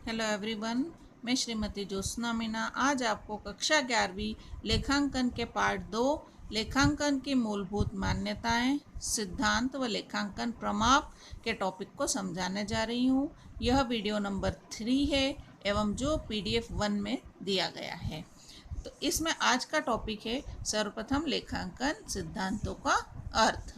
Hello everyone, मैं श्रीमती ज्योत्सना मीना आज आपको कक्षा 11वीं लेखांकन के पार्ट 2 लेखांकन की मूलभूत मान्यताएं, सिद्धांत व लेखांकन प्रमाप के टॉपिक को समझाने जा रही हूँ। यह वीडियो नंबर 3 है एवं जो PDF 1 में दिया गया है। तो इसमें आज का टॉपिक है सर्वप्रथम लेखांकन सिद्धांतों का अर्थ।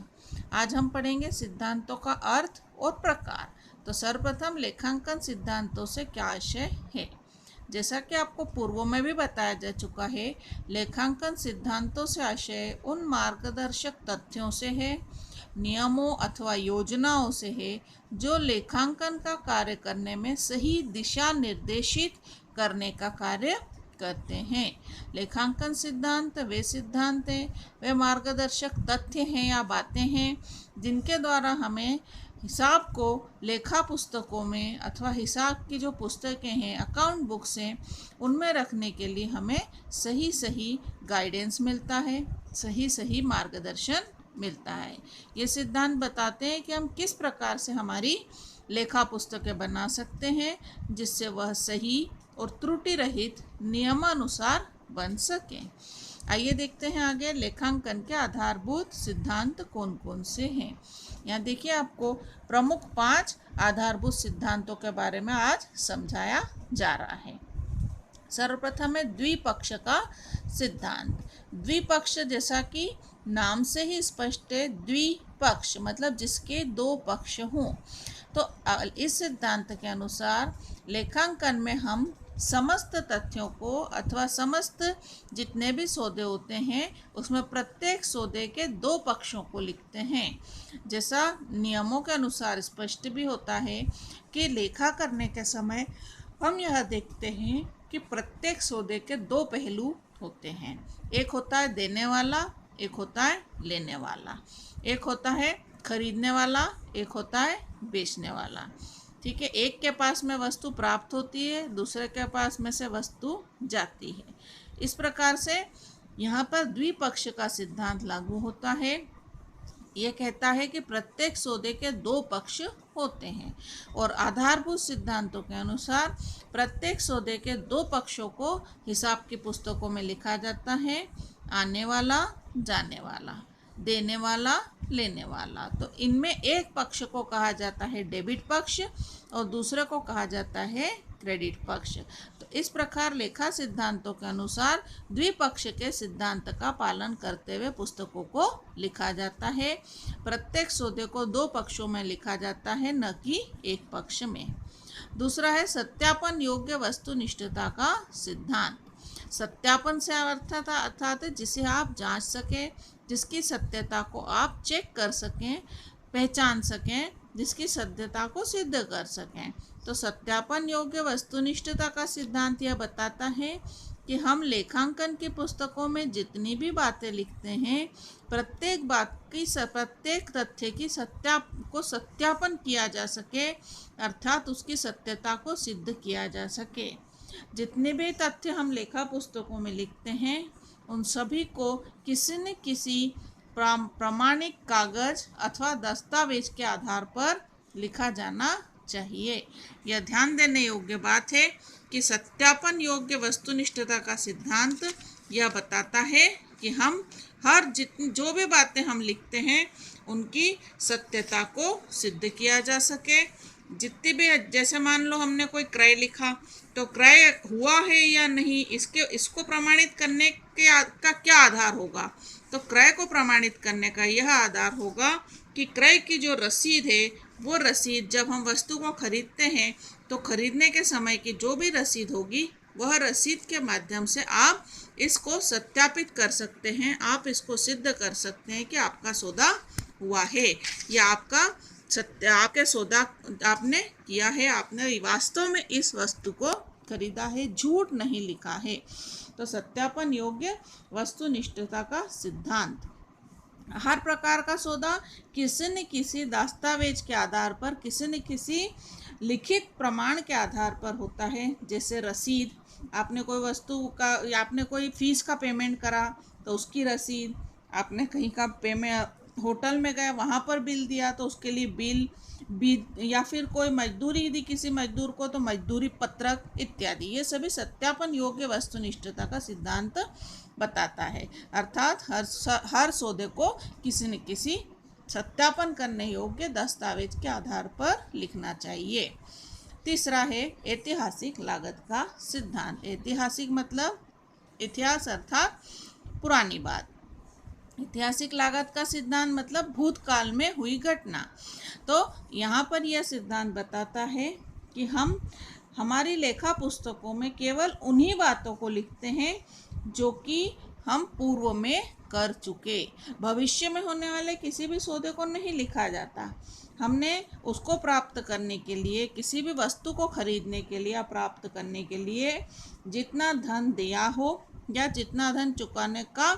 आज हम पढ़ेंगे सिद्धांतों का अर्थ और प्रकार। तो सर्वप्रथम लेखांकन सिद्धांतों से क्या आशय है। जैसा कि आपको पूर्व में भी बताया जा चुका है, लेखांकन सिद्धांतों से आशय उन मार्गदर्शक तथ्यों से है, नियमों अथवा योजनाओं से है जो लेखांकन का कार्य करने में सही दिशा निर्देशित करने का कार्य करते हैं। लेखांकन सिद्धांत वे सिद्धांत हैं, वे मार्गदर्शक तथ्य हैं या बातें हैं जिनके द्वारा हमें हिसाब को लेखा पुस्तकों में अथवा हिसाब की जो पुस्तकें हैं, अकाउंट बुक्स हैं, उनमें रखने के लिए हमें सही सही गाइडेंस मिलता है, सही सही मार्गदर्शन मिलता है। ये सिद्धांत बताते हैं कि हम किस प्रकार से हमारी लेखा पुस्तकें बना सकते हैं जिससे वह सही और त्रुटि रहित नियमानुसार बन सकें। आइए देखते हैं आगे लेखांकन के आधारभूत सिद्धांत कौन कौन से हैं। यहाँ देखिए आपको प्रमुख 5 आधारभूत सिद्धांतों के बारे में आज समझाया जा रहा है। सर्वप्रथम है द्विपक्ष का सिद्धांत। द्विपक्ष जैसा कि नाम से ही स्पष्ट है, द्विपक्ष मतलब जिसके 2 पक्ष हों। तो इस सिद्धांत के अनुसार लेखांकन में हम समस्त तथ्यों को अथवा समस्त जितने भी सौदे होते हैं उसमें प्रत्येक सौदे के 2 पक्षों को लिखते हैं। जैसा नियमों के अनुसार स्पष्ट भी होता है कि लेखा करने के समय हम यह देखते हैं कि प्रत्येक सौदे के 2 पहलू होते हैं। एक होता है देने वाला, एक होता है लेने वाला। एक होता है खरीदने वाला, एक होता है बेचने वाला। ठीक है, एक के पास में वस्तु प्राप्त होती है, दूसरे के पास में से वस्तु जाती है। इस प्रकार से यहाँ पर द्विपक्ष का सिद्धांत लागू होता है। ये कहता है कि प्रत्येक सौदे के 2 पक्ष होते हैं और आधारभूत सिद्धांतों के अनुसार प्रत्येक सौदे के 2 पक्षों को हिसाब की पुस्तकों में लिखा जाता है। आने वाला, जाने वाला, देने वाला, लेने वाला। तो इनमें एक पक्ष को कहा जाता है डेबिट पक्ष और दूसरे को कहा जाता है क्रेडिट पक्ष। तो इस प्रकार लेखा सिद्धांतों के अनुसार द्विपक्ष के सिद्धांत का पालन करते हुए पुस्तकों को लिखा जाता है। प्रत्येक सौदे को 2 पक्षों में लिखा जाता है, न कि एक पक्ष में। दूसरा है सत्यापन योग्य वस्तुनिष्ठता का सिद्धांत। सत्यापन से अर्थात जिसे आप जांच सकें, जिसकी सत्यता को आप चेक कर सकें, पहचान सकें, जिसकी सत्यता को सिद्ध कर सकें। तो सत्यापन योग्य वस्तुनिष्ठता का सिद्धांत यह बताता है कि हम लेखांकन की पुस्तकों में जितनी भी बातें लिखते हैं, प्रत्येक बात की प्रत्येक तथ्य की सत्यापन किया जा सके, अर्थात उसकी सत्यता को सिद्ध किया जा सके। जितने भी तथ्य हम लेखा पुस्तकों में लिखते हैं उन सभी को किसी न किसी प्रामाणिक कागज अथवा दस्तावेज के आधार पर लिखा जाना चाहिए। यह ध्यान देने योग्य बात है कि सत्यापन योग्य वस्तुनिष्ठता का सिद्धांत यह बताता है कि हम जो भी बातें हम लिखते हैं उनकी सत्यता को सिद्ध किया जा सके। जितनी भी, जैसे मान लो हमने कोई क्रय लिखा तो क्रय हुआ है या नहीं, इसको प्रमाणित करने का क्या आधार होगा। तो क्रय को प्रमाणित करने का यह आधार होगा कि क्रय की जो रसीद है वो रसीद जब हम वस्तु को खरीदते हैं तो खरीदने के समय की जो भी रसीद होगी वह रसीद के माध्यम से आप इसको सत्यापित कर सकते हैं, आप इसको सिद्ध कर सकते हैं कि आपका सौदा हुआ है या आपके सौदा आपने किया है, आपने वास्तव में इस वस्तु को खरीदा है, झूठ नहीं लिखा है। तो सत्यापन योग्य वस्तुनिष्ठता का सिद्धांत। हर प्रकार का सौदा किसी न किसी दस्तावेज के आधार पर, किसी न किसी लिखित प्रमाण के आधार पर होता है। जैसे रसीद, आपने कोई वस्तु का या आपने कोई फीस का पेमेंट करा तो उसकी रसीद, आपने कहीं का पेमेंट होटल में गए वहाँ पर बिल दिया तो उसके लिए बिल, या फिर कोई मजदूरी दी किसी मजदूर को तो मजदूरी पत्रक इत्यादि, ये सभी सत्यापन योग्य वस्तुनिष्ठता का सिद्धांत बताता है। अर्थात हर सौदे को किसी न किसी सत्यापन करने योग्य दस्तावेज के आधार पर लिखना चाहिए। तीसरा है ऐतिहासिक लागत का सिद्धांत। ऐतिहासिक मतलब इतिहास अर्थात पुरानी बात। ऐतिहासिक लागत का सिद्धांत मतलब भूतकाल में हुई घटना। तो यहाँ पर यह सिद्धांत बताता है कि हम हमारी लेखा पुस्तकों में केवल उन्हीं बातों को लिखते हैं जो कि हम पूर्व में कर चुके। भविष्य में होने वाले किसी भी सौदे को नहीं लिखा जाता। हमने उसको प्राप्त करने के लिए, किसी भी वस्तु को खरीदने के लिए या प्राप्त करने के लिए जितना धन दिया हो या जितना धन चुकाने का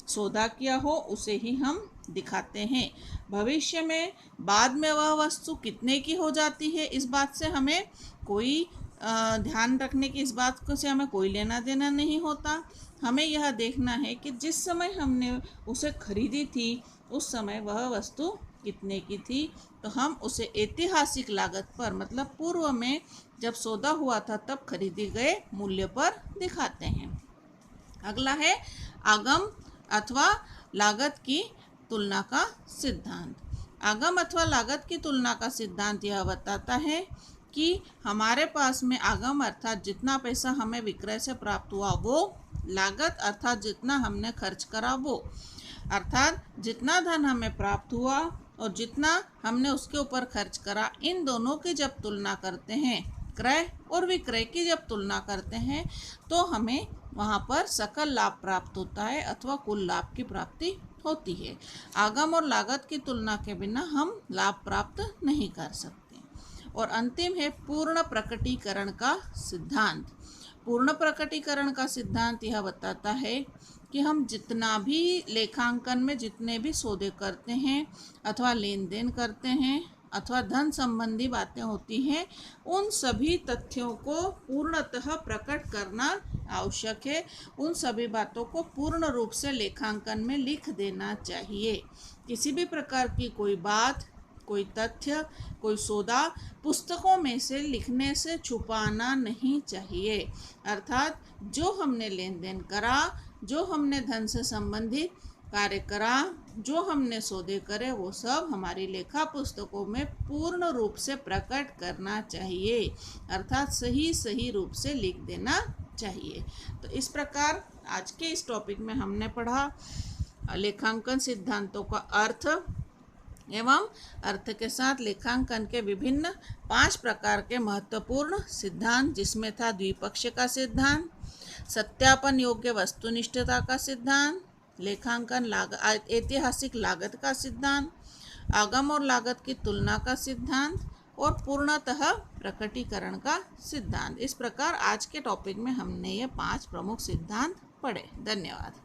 सौदा किया हो उसे ही हम दिखाते हैं। भविष्य में बाद में वह वस्तु कितने की हो जाती है इस बात से हमें कोई ध्यान रखने की, इस बात को से हमें कोई लेना देना नहीं होता। हमें यह देखना है कि जिस समय हमने उसे खरीदी थी उस समय वह वस्तु कितने की थी, तो हम उसे ऐतिहासिक लागत पर मतलब पूर्व में जब सौदा हुआ था तब खरीदे गए मूल्य पर दिखाते हैं। अगला है आगम अथवा लागत की तुलना का सिद्धांत। आगम अथवा लागत की तुलना का सिद्धांत यह बताता है कि हमारे पास में आगम अर्थात जितना पैसा हमें विक्रय से प्राप्त हुआ वो, लागत अर्थात जितना हमने खर्च करा वो, अर्थात जितना धन हमें प्राप्त हुआ और जितना हमने उसके ऊपर खर्च करा, इन दोनों की जब तुलना करते हैं, क्रय और विक्रय की जब तुलना करते हैं तो हमें वहाँ पर सकल लाभ प्राप्त होता है अथवा कुल लाभ की प्राप्ति होती है। आगम और लागत की तुलना के बिना हम लाभ प्राप्त नहीं कर सकते। और अंतिम है पूर्ण प्रकटीकरण का सिद्धांत। पूर्ण प्रकटीकरण का सिद्धांत यह बताता है कि हम जितना भी लेखांकन में जितने भी सौदे करते हैं अथवा लेन देन करते हैं अथवा धन संबंधी बातें होती हैं, उन सभी तथ्यों को पूर्णतः प्रकट करना आवश्यक है। उन सभी बातों को पूर्ण रूप से लेखांकन में लिख देना चाहिए। किसी भी प्रकार की कोई बात, कोई तथ्य, कोई सौदा पुस्तकों में से लिखने से छुपाना नहीं चाहिए। अर्थात जो हमने लेन देन करा, जो हमने धन से संबंधित कार्य करा, जो हमने सौदे करे, वो सब हमारी लेखा पुस्तकों में पूर्ण रूप से प्रकट करना चाहिए, अर्थात सही सही रूप से लिख देना चाहिए। तो इस प्रकार आज के इस टॉपिक में हमने पढ़ा लेखांकन सिद्धांतों का अर्थ एवं अर्थ के साथ लेखांकन के विभिन्न 5 प्रकार के महत्वपूर्ण सिद्धांत, जिसमें था द्विपक्षीय का सिद्धांत, सत्यापन योग्य वस्तुनिष्ठता का सिद्धांत, लेखांकन ऐतिहासिक लागत का सिद्धांत, आगम और लागत की तुलना का सिद्धांत और पूर्णतः प्रकटीकरण का सिद्धांत। इस प्रकार आज के टॉपिक में हमने ये 5 प्रमुख सिद्धांत पढ़े। धन्यवाद।